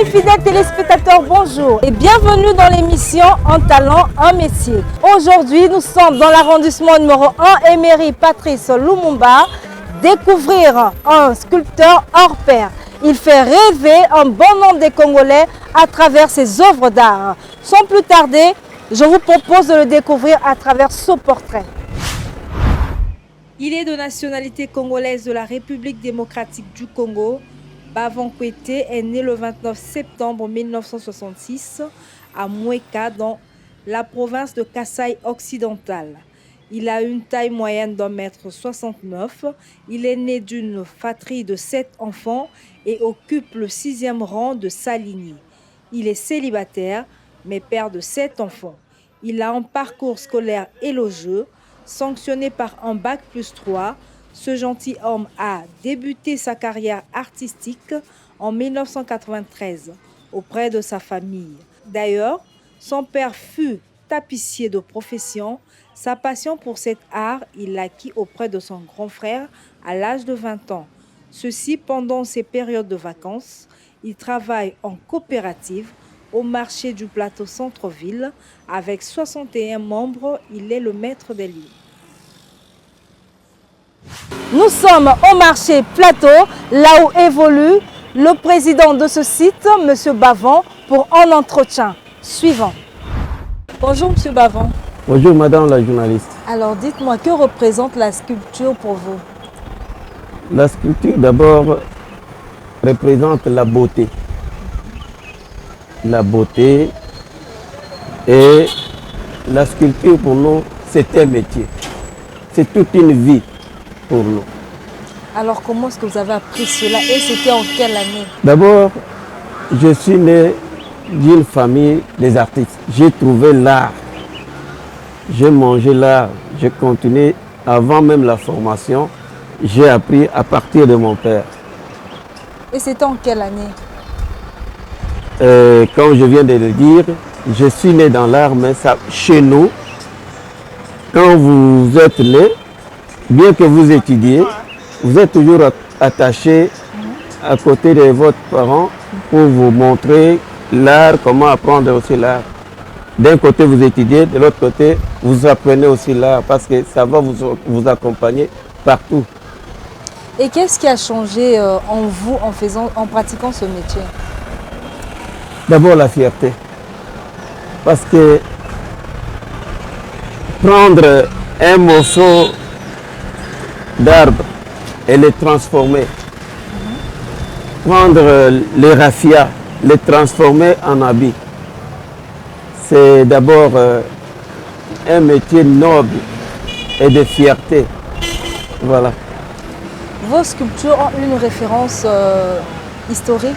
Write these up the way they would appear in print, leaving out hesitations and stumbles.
Amis fidèles téléspectateurs, bonjour et bienvenue dans l'émission Un talent, un métier. Aujourd'hui, nous sommes dans l'arrondissement numéro 1, Emery Patrice Lumumba, découvrir un sculpteur hors pair. Il fait rêver un bon nombre de Congolais à travers ses œuvres d'art. Sans plus tarder, je vous propose de le découvrir à travers ce portrait. Il est de nationalité congolaise de la République démocratique du Congo. Bavon Kwete est né le 29 septembre 1966 à Mweka dans la province de Kasaï occidental. Il a une taille moyenne d'1,69 m. Il est né d'une fratrie de 7 enfants et occupe le 6e rang de sa lignée. Il est célibataire mais père de 7 enfants. Il a un parcours scolaire élogieux, sanctionné par un bac+3. Ce gentilhomme a débuté sa carrière artistique en 1993 auprès de sa famille. D'ailleurs, son père fut tapissier de profession. Sa passion pour cet art, il l'acquit auprès de son grand frère à l'âge de 20 ans. Ceci pendant ses périodes de vacances. Il travaille en coopérative au marché du plateau centre-ville. Avec 61 membres, il est le maître des lieux. Nous sommes au marché Plateau, là où évolue le président de ce site, M. Bavon, pour un entretien suivant. Bonjour M. Bavon. Bonjour Madame la journaliste. Alors dites-moi, que représente la sculpture pour vous? La sculpture d'abord représente la beauté. La beauté et la sculpture pour nous, c'est un métier. C'est toute une vie pour nous. Alors comment est-ce que vous avez appris cela et c'était en quelle année? D'abord, je suis né d'une famille des artistes. J'ai trouvé l'art. J'ai mangé l'art. J'ai continué avant même la formation. J'ai appris à partir de mon père. Et c'était en quelle année? Comme je viens de le dire, je suis né dans l'art, mais ça, chez nous, quand vous êtes né, bien que vous étudiez, vous êtes toujours attaché à côté de votre parent pour vous montrer l'art, comment apprendre aussi l'art. D'un côté, vous étudiez, de l'autre côté, vous apprenez aussi l'art parce que ça va vous accompagner partout. Et qu'est-ce qui a changé en vous en pratiquant ce métier? D'abord la fierté. Parce que prendre un morceau d'arbre et le transformer, prendre les raffias, les transformer en habits, c'est d'abord un métier noble et de fierté. Voilà. Vos sculptures ont une référence historique?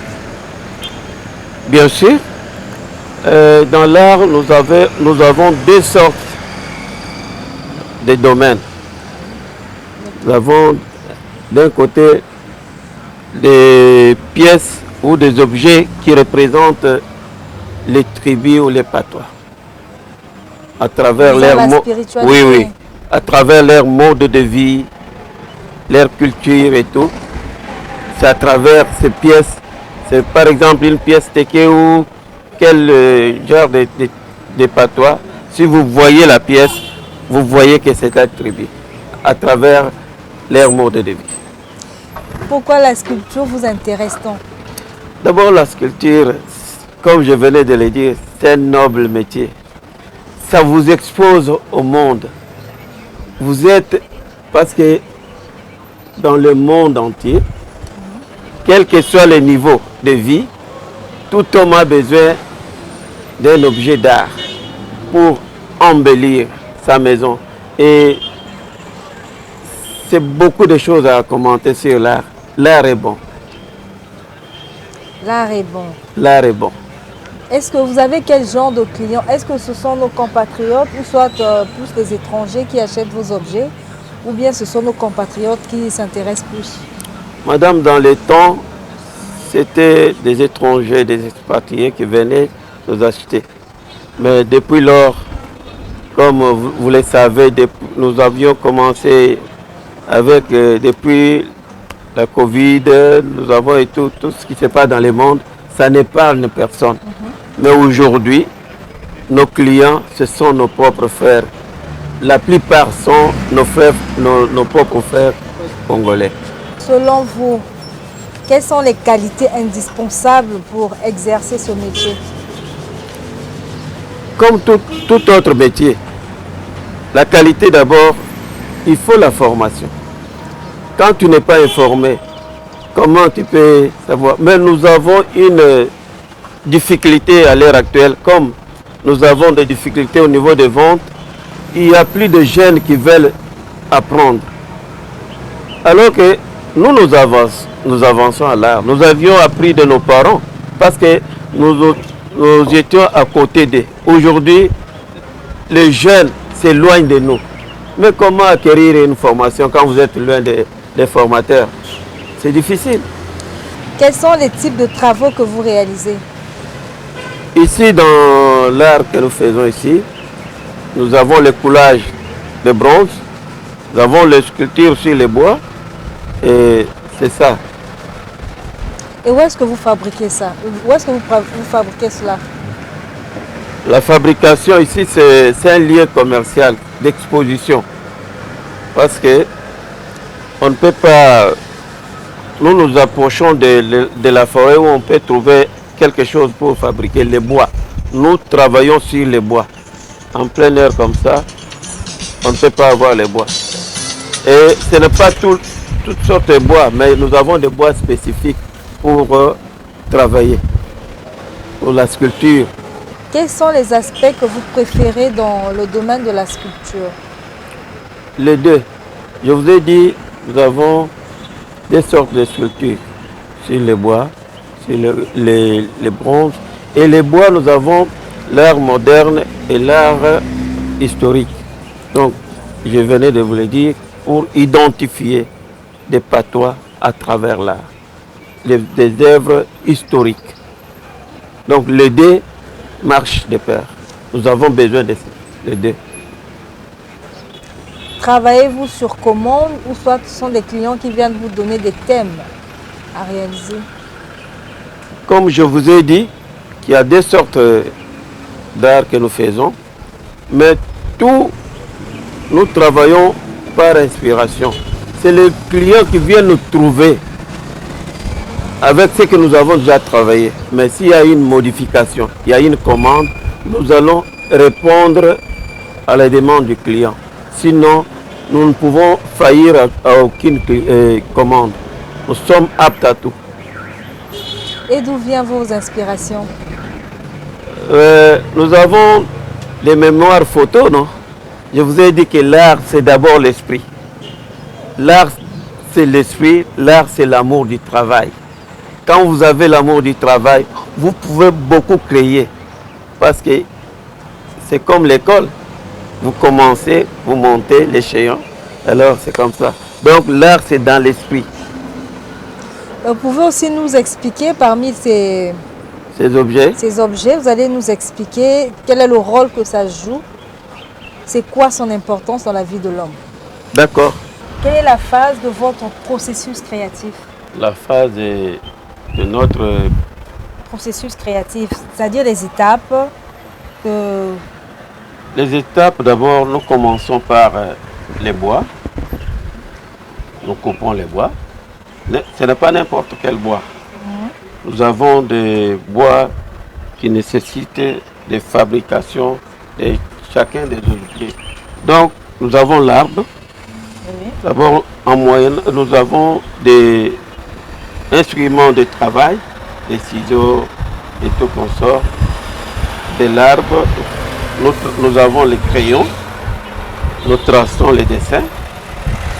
Bien sûr. Dans l'art, nous avons deux sortes de domaines. Nous avons d'un côté des pièces ou des objets qui représentent les tribus ou les patois. À travers leur à travers leur mode de vie, leur culture et tout. C'est à travers ces pièces. C'est par exemple une pièce teke ou quel genre de patois. Si vous voyez la pièce, vous voyez que c'est la tribu à travers leur mode de vie. Pourquoi la sculpture vous intéresse tant? D'abord la sculpture, comme je venais de le dire, c'est un noble métier. Ça vous expose au monde. Vous êtes, parce que dans le monde entier, quel que soit le niveau de vie, tout homme a besoin d'un objet d'art pour embellir sa maison. Et c'est beaucoup de choses à commenter sur l'art. L'art est bon. L'art est bon. L'art est bon. Est-ce que vous avez quel genre de clients? Est-ce que ce sont nos compatriotes ou soit plus des étrangers qui achètent vos objets ou bien ce sont nos compatriotes qui s'intéressent plus? Madame, dans les temps, c'était des étrangers, des expatriés qui venaient nous acheter. Mais depuis lors, comme vous le savez, nous avions commencé avec, depuis la Covid, nous avons et tout ce qui se passe dans le monde, ça n'épargne personne. Mais aujourd'hui, nos clients, ce sont nos propres frères. La plupart sont nos frères, nos propres frères congolais. Selon vous, quelles sont les qualités indispensables pour exercer ce métier? Comme tout autre métier, la qualité d'abord, il faut la formation. Quand tu n'es pas informé, comment tu peux savoir? Mais nous avons une difficulté à l'heure actuelle, comme nous avons des difficultés au niveau des ventes, il n'y a plus de jeunes qui veulent apprendre. Alors que nous avançons à l'art. Nous avions appris de nos parents parce que nous étions à côté d'eux. Aujourd'hui, les jeunes s'éloignent de nous. Mais comment acquérir une formation quand vous êtes loin des formateurs? C'est difficile. Quels sont les types de travaux que vous réalisez? Ici, dans l'art que nous faisons ici, nous avons le coulage de bronze, nous avons les sculptures sur les bois, et c'est ça. Et où est-ce que vous fabriquez ça? Où est-ce que vous fabriquez cela? La fabrication ici, c'est un lieu commercial d'exposition. Parce que on ne peut pas... Nous nous approchons de la forêt où on peut trouver quelque chose pour fabriquer les bois. Nous travaillons sur les bois. En plein air comme ça, on ne peut pas avoir les bois. Et ce n'est pas toutes sortes de bois, mais nous avons des bois spécifiques pour travailler, pour la sculpture. Quels sont les aspects que vous préférez dans le domaine de la sculpture? Les deux. Je vous ai dit, nous avons des sortes de sculptures sur les bois, sur les bronzes. Et les bois, nous avons l'art moderne et l'art historique. Donc, je venais de vous le dire, pour identifier des patois à travers l'art, des œuvres historiques. Donc, les deux marchent de pair. Nous avons besoin de les deux. Travaillez-vous sur commande ou soit ce sont des clients qui viennent vous donner des thèmes à réaliser? Comme je vous ai dit, il y a deux sortes d'art que nous faisons, mais nous travaillons par inspiration. C'est le client qui vient nous trouver avec ce que nous avons déjà travaillé. Mais s'il y a une modification, il y a une commande, nous allons répondre à la demande du client. Sinon, nous ne pouvons faillir à aucune commande. Nous sommes aptes à tout. Et d'où viennent vos inspirations? Nous avons des mémoires photos, non? Je vous ai dit que l'art, c'est d'abord l'esprit. L'art, c'est l'esprit, l'art, c'est l'amour du travail. Quand vous avez l'amour du travail, vous pouvez beaucoup créer. Parce que c'est comme l'école. Vous commencez, vous montez l'échéant. Alors, c'est comme ça. Donc, l'art, c'est dans l'esprit. Vous pouvez aussi nous expliquer parmi ces objets, vous allez nous expliquer quel est le rôle que ça joue, c'est quoi son importance dans la vie de l'homme. D'accord. Quelle est la phase de votre processus créatif? La phase de notre processus créatif, c'est-à-dire les étapes que... Les étapes, d'abord, nous commençons par les bois. Nous coupons les bois. Ce n'est pas n'importe quel bois. Nous avons des bois qui nécessitent des fabrications de chacun des objets. Donc, nous avons l'arbre. Oui. D'abord, en moyenne, nous avons des instruments de travail, des ciseaux et tout consort. De l'arbre, nous avons les crayons. Nous traçons les dessins.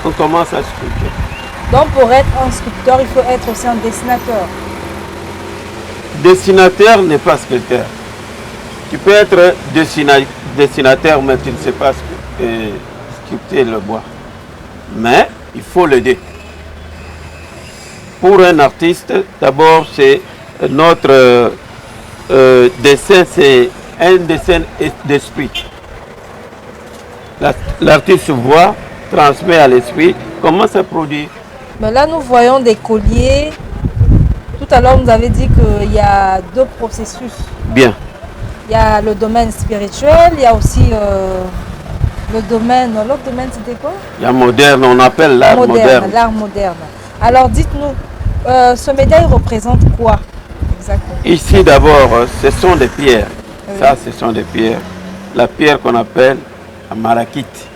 On commence à sculpter. Donc, pour être un sculpteur, il faut être aussi un dessinateur. Dessinateur n'est pas sculpteur. Tu peux être dessinateur, mais tu ne sais pas sculpter le bois. Mais il faut l'aider. Pour un artiste, d'abord, c'est notre dessin, c'est un dessin d'esprit. L'artiste voit, transmet à l'esprit comment ça produit. Mais là, nous voyons des colliers, tout Tout à l'heure, vous avez dit qu'il y a deux processus. Bien. Il y a le domaine spirituel, il y a aussi le domaine... L'autre domaine, c'était quoi? Il y a moderne, on appelle l'art moderne. L'art moderne. Alors, dites-nous, ce médaille représente quoi exactement? Ici, d'abord, ce sont des pierres. Oui. Ça, ce sont des pierres. La pierre qu'on appelle la malachite.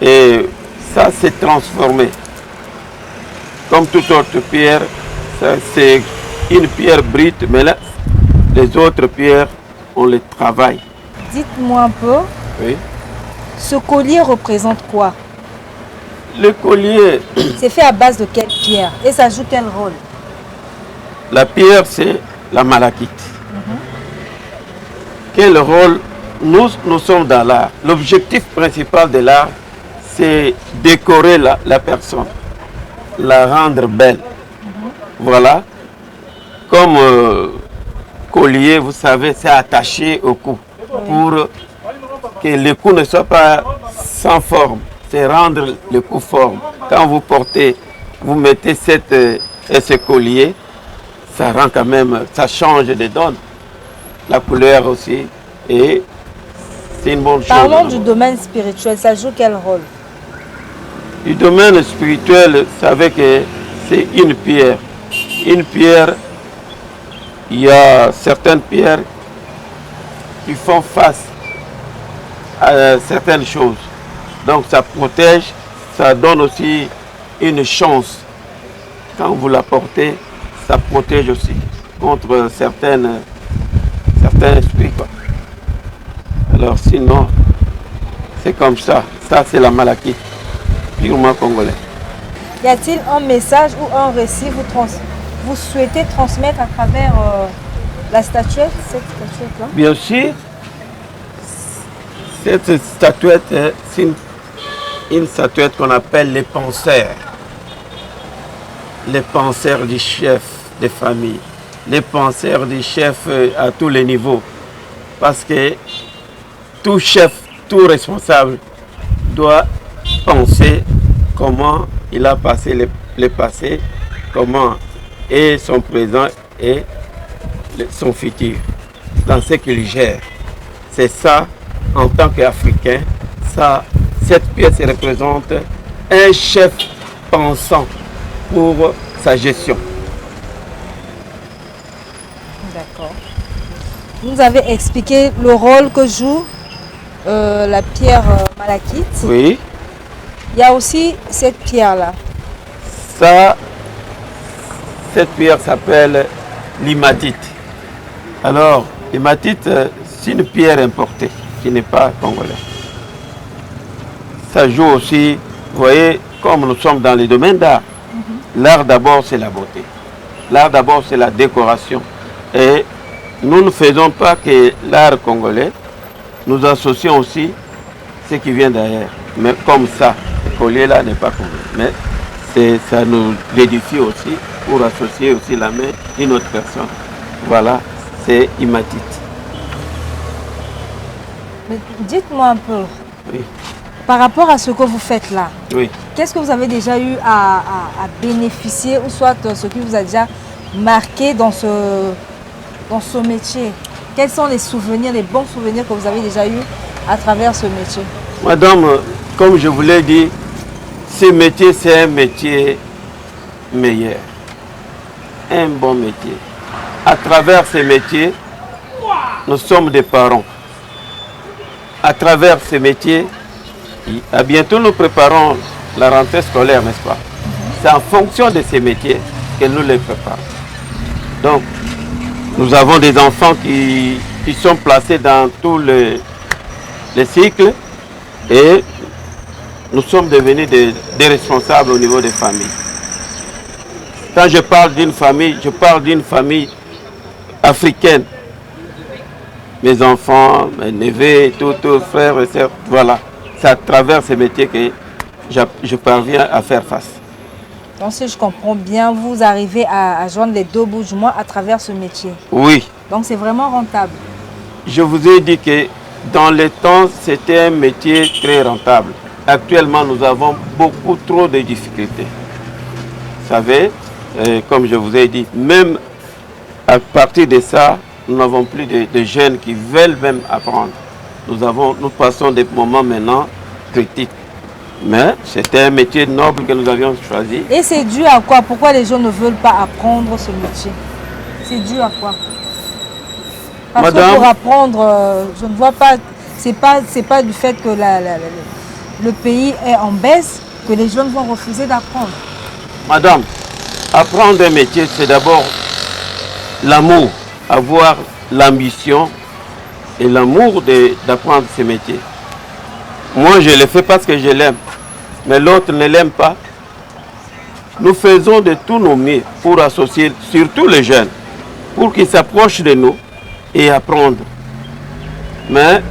Et ça, s'est transformé. Comme toute autre pierre, c'est une pierre brute, mais là, les autres pierres, on les travaille. Dites-moi un peu, Oui. ce collier représente quoi? Le collier, C'est fait à base de quelle pierre? Et ça joue quel rôle? la pierre, c'est la malachite. Quel rôle? Nous sommes dans l'art. L'objectif principal de l'art, c'est décorer la personne, la rendre belle. Voilà. Comme collier, vous savez, c'est attaché au cou pour que le cou ne soit pas sans forme. C'est rendre le cou forme. Quand vous portez, vous mettez ce collier, ça rend quand même, ça change de donne. La couleur aussi. Et c'est une bonne chose. Parlons du domaine spirituel, ça joue quel rôle? Du domaine spirituel, vous savez que c'est une pierre. Une pierre, il y a certaines pierres qui font face à certaines choses. Donc ça protège, ça donne aussi une chance. Quand vous la portez, ça protège aussi contre certains esprits, quoi. Alors sinon, c'est comme ça. Ça, c'est la malachite, purement congolais. Y a-t-il un message ou un récit vous souhaitez transmettre à travers la statuette, cette statuette-là? Bien sûr, cette statuette, c'est une statuette qu'on appelle les penseurs. Les penseurs du chef de famille, les penseurs du chef à tous les niveaux. Parce que tout chef, tout responsable doit penser comment il a passé le passé, comment est son présent et son futur, dans ce qu'il gère. C'est ça, en tant qu'Africain, cette pièce représente un chef pensant pour sa gestion. D'accord. Vous nous avez expliqué le rôle que joue la pierre malachite. Oui. Il y a aussi cette pierre-là. Cette pierre s'appelle l'hématite. Alors, l'hématite, c'est une pierre importée qui n'est pas congolaise. Ça joue aussi, vous voyez, comme nous sommes dans les domaines d'art, l'art d'abord c'est la beauté. L'art d'abord c'est la décoration. Et nous ne faisons pas que l'art congolais, nous associons aussi ce qui vient d'ailleurs. Mais comme ça, le collier là n'est pas congolais. Mais ça nous l'édifie aussi pour associer aussi la main d'une autre personne. Voilà, c'est hématite. Mais dites-moi un peu, Oui. par rapport à ce que vous faites là, Oui. qu'est-ce que vous avez déjà eu à bénéficier ou soit ce qui vous a déjà marqué dans ce métier? Quels sont les souvenirs, les bons souvenirs que vous avez déjà eu à travers ce métier? Madame, comme je vous l'ai dit, ce métier, c'est un métier meilleur. Un bon métier. À travers ce métier, nous sommes des parents. À travers ce métier, à bientôt nous préparons la rentrée scolaire, n'est-ce pas? C'est en fonction de ces métiers que nous les préparons. Donc, nous avons des enfants qui sont placés dans tous les cycles et nous sommes devenus des responsables au niveau des familles. Quand je parle d'une famille africaine. Mes enfants, mes neveux, tous frères et sœurs, voilà. C'est à travers ces métiers que je parviens à faire face. Donc si je comprends bien, vous arrivez à joindre les deux bouts du mois à travers ce métier. Oui. Donc c'est vraiment rentable. Je vous ai dit que dans le temps, c'était un métier très rentable. Actuellement, nous avons beaucoup trop de difficultés. Vous savez, comme je vous ai dit, même à partir de ça, nous n'avons plus de jeunes qui veulent même apprendre. Nous passons des moments maintenant critiques. Mais c'était un métier noble que nous avions choisi. Et c'est dû à quoi? Pourquoi les gens ne veulent pas apprendre ce métier? C'est dû à quoi? Parce Madame, que pour apprendre, je ne vois pas, c'est pas du fait que le pays est en baisse que les jeunes vont refuser d'apprendre. Madame, apprendre un métier, c'est d'abord l'amour, avoir l'ambition et l'amour d'apprendre ce métier. Moi, je le fais parce que je l'aime, mais l'autre ne l'aime pas. Nous faisons de tous nos mieux pour associer surtout les jeunes, pour qu'ils s'approchent de nous et apprendre. Mais,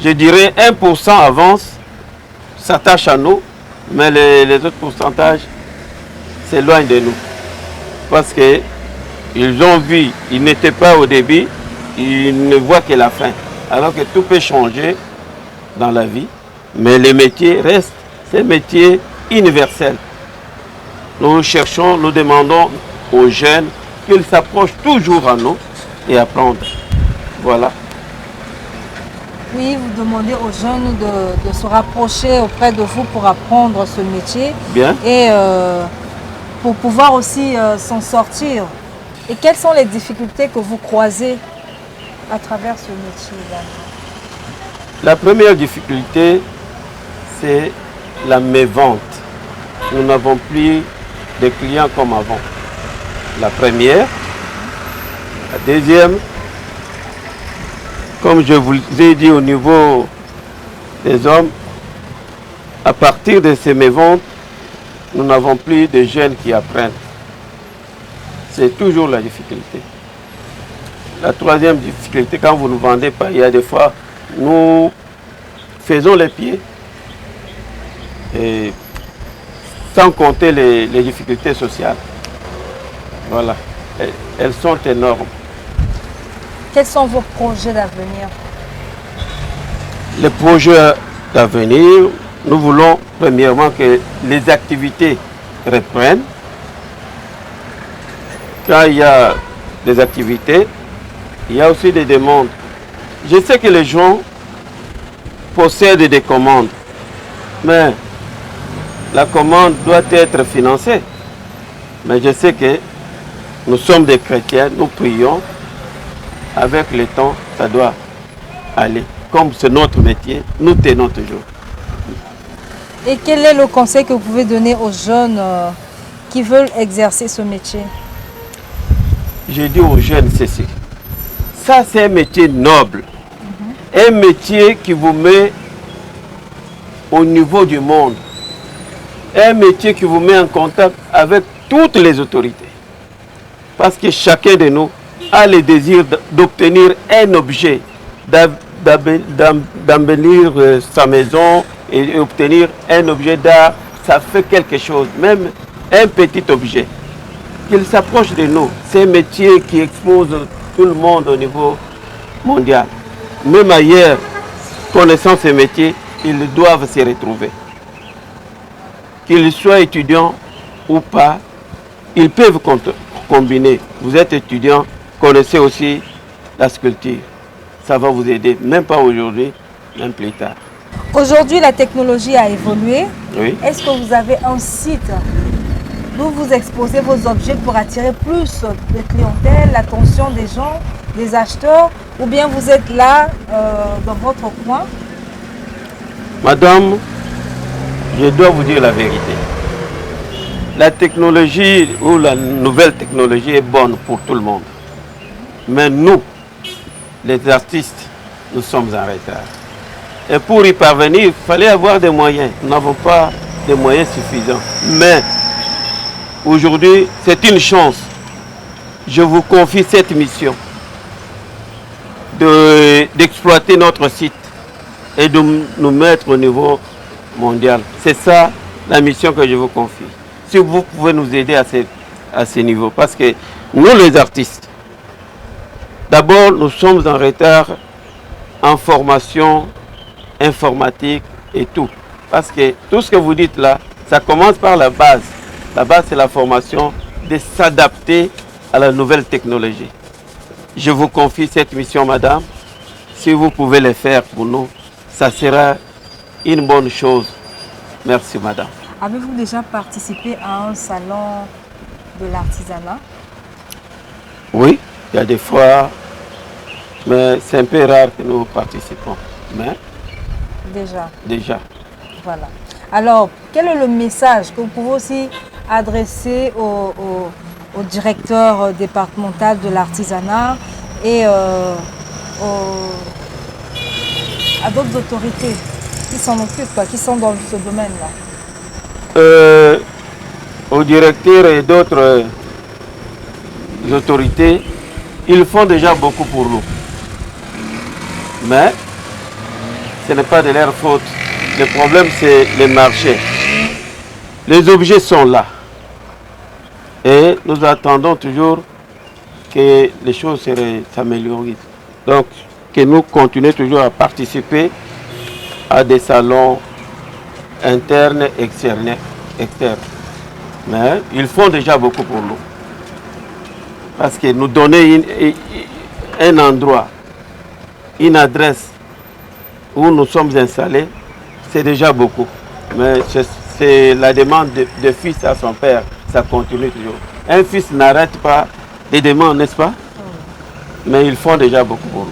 je dirais 1% avance, s'attache à nous, mais les autres pourcentages s'éloignent de nous. Parce qu'ils ont vu, ils n'étaient pas au début, ils ne voient que la fin. Alors que tout peut changer dans la vie, mais les métiers restent, ces métiers universels. Nous cherchons, nous demandons aux jeunes qu'ils s'approchent toujours à nous et apprendre. Voilà. Oui, vous demandez aux jeunes de se rapprocher auprès de vous pour apprendre ce métier. Bien. Et pour pouvoir aussi s'en sortir. Et quelles sont les difficultés que vous croisez à travers ce métier-là? La première difficulté, c'est la mévente. Nous n'avons plus de clients comme avant. La première. La deuxième, comme je vous ai dit au niveau des hommes, à partir de ces méventes, nous n'avons plus de jeunes qui apprennent. C'est toujours la difficulté. La troisième difficulté, quand vous ne vendez pas, il y a des fois, nous faisons les pieds, et sans compter les difficultés sociales. Voilà, elles sont énormes. Quels sont vos projets d'avenir? Les projets d'avenir, nous voulons premièrement que les activités reprennent. Quand il y a des activités, il y a aussi des demandes. Je sais que les gens possèdent des commandes, mais la commande doit être financée. Mais je sais que nous sommes des chrétiens, nous prions. Avec le temps, ça doit aller. Comme c'est notre métier, nous tenons toujours. Et quel est le conseil que vous pouvez donner aux jeunes qui veulent exercer ce métier? J'ai dit aux jeunes ceci. Ça, c'est un métier noble. Un métier qui vous met au niveau du monde. Un métier qui vous met en contact avec toutes les autorités. Parce que chacun de nous a le désir d'obtenir un objet, d'embellir sa maison et obtenir un objet d'art. Ça fait quelque chose, même un petit objet. Qu'il s'approche de nous. C'est un métier qui expose tout le monde au niveau mondial. Même ailleurs, connaissant ce métier, ils doivent se retrouver. Qu'ils soient étudiants ou pas, ils peuvent combiner. Vous êtes étudiant, connaissez aussi la sculpture. Ça va vous aider, même pas aujourd'hui, même plus tard. Aujourd'hui, la technologie a évolué. Oui. Est-ce que vous avez un site d'où vous exposez vos objets pour attirer plus de clientèle, l'attention des gens, des acheteurs, ou bien vous êtes là dans votre coin? Madame, je dois vous dire la vérité. La technologie ou la nouvelle technologie est bonne pour tout le monde. Mais nous, les artistes, nous sommes en retard. Et pour y parvenir, il fallait avoir des moyens. Nous n'avons pas de moyens suffisants. Mais aujourd'hui, c'est une chance. Je vous confie cette mission d'exploiter notre site et de nous mettre au niveau mondial. C'est ça la mission que je vous confie. Si vous pouvez nous aider à ce niveau. Parce que nous, les artistes, d'abord, nous sommes en retard en formation informatique et tout. Parce que tout ce que vous dites là, ça commence par la base. Là-bas, c'est la formation de s'adapter à la nouvelle technologie. Je vous confie cette mission, madame. Si vous pouvez le faire pour nous, ça sera une bonne chose. Merci, madame. Avez-vous déjà participé à un salon de l'artisanat? Oui, il y a des fois, mais c'est un peu rare que nous participons. Mais déjà. Voilà. Alors, quel est le message que vous pouvez aussi adresser au directeur départemental de l'artisanat et à d'autres autorités qui s'en occupent, qui sont dans ce domaine-là? Au directeur et d'autres autorités, ils font déjà beaucoup pour nous. Mais ce n'est pas de leur faute. Le problème, c'est le marché. Les objets sont là. Et nous attendons toujours que les choses s'améliorent. Donc, que nous continuons toujours à participer à des salons internes et externes. Mais ils font déjà beaucoup pour nous. Parce que nous donner un endroit, une adresse où nous sommes installés, c'est déjà beaucoup. Mais c'est la demande de fils à son père, ça continue toujours. Un fils n'arrête pas les demandes, n'est-ce pas? Mais ils font déjà beaucoup pour nous.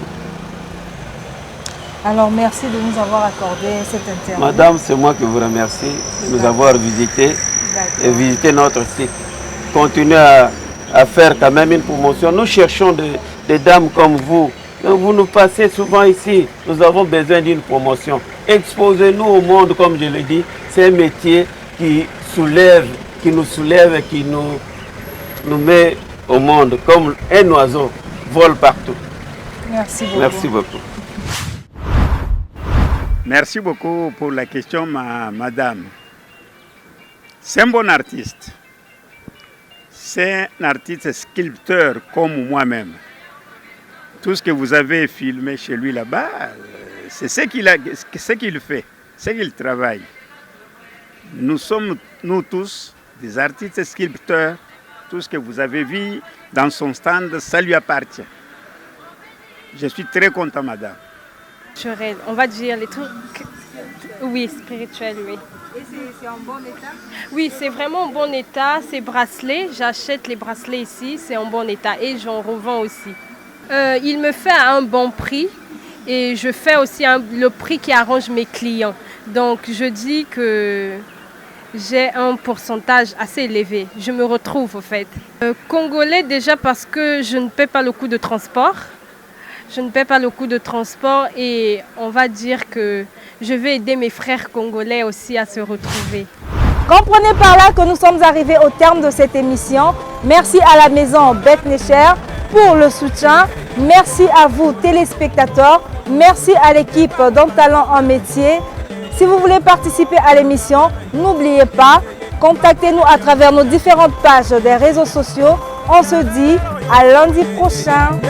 Alors merci de nous avoir accordé cette interview. Madame, c'est moi qui vous remercie de nous avoir visité et visité notre site. Continuez à faire quand même une promotion. Nous cherchons des dames comme vous. Vous nous passez souvent ici. Nous avons besoin d'une promotion. Exposez-nous au monde, comme je l'ai dit. C'est un métier qui nous soulève et qui nous met au monde comme un oiseau vole partout. Merci beaucoup. Merci beaucoup. Merci beaucoup pour la question, madame. C'est un bon artiste. C'est un artiste sculpteur comme moi-même. Tout ce que vous avez filmé chez lui là-bas, c'est ce qu'il fait, ce qu'il travaille. Nous sommes, nous tous, des artistes sculpteurs. Tout ce que vous avez vu dans son stand, ça lui appartient. Je suis très content, madame. On va dire les trucs, oui, spirituels, oui. Et c'est en bon état? Oui, c'est vraiment en bon état. Ces bracelets, j'achète les bracelets ici, c'est en bon état et j'en revends aussi. Il me fait à un bon prix et je fais aussi le prix qui arrange mes clients. Donc je dis que j'ai un pourcentage assez élevé. Je me retrouve au fait. Congolais déjà parce que je ne paie pas le coût de transport. Je ne paie pas le coût de transport et on va dire que je vais aider mes frères congolais aussi à se retrouver. Comprenez par là que nous sommes arrivés au terme de cette émission. Merci à la maison Beth Necher pour le soutien. Merci à vous téléspectateurs. Merci à l'équipe d'Un Talent, Un Métier. Si vous voulez participer à l'émission, n'oubliez pas, contactez-nous à travers nos différentes pages des réseaux sociaux. On se dit à lundi prochain.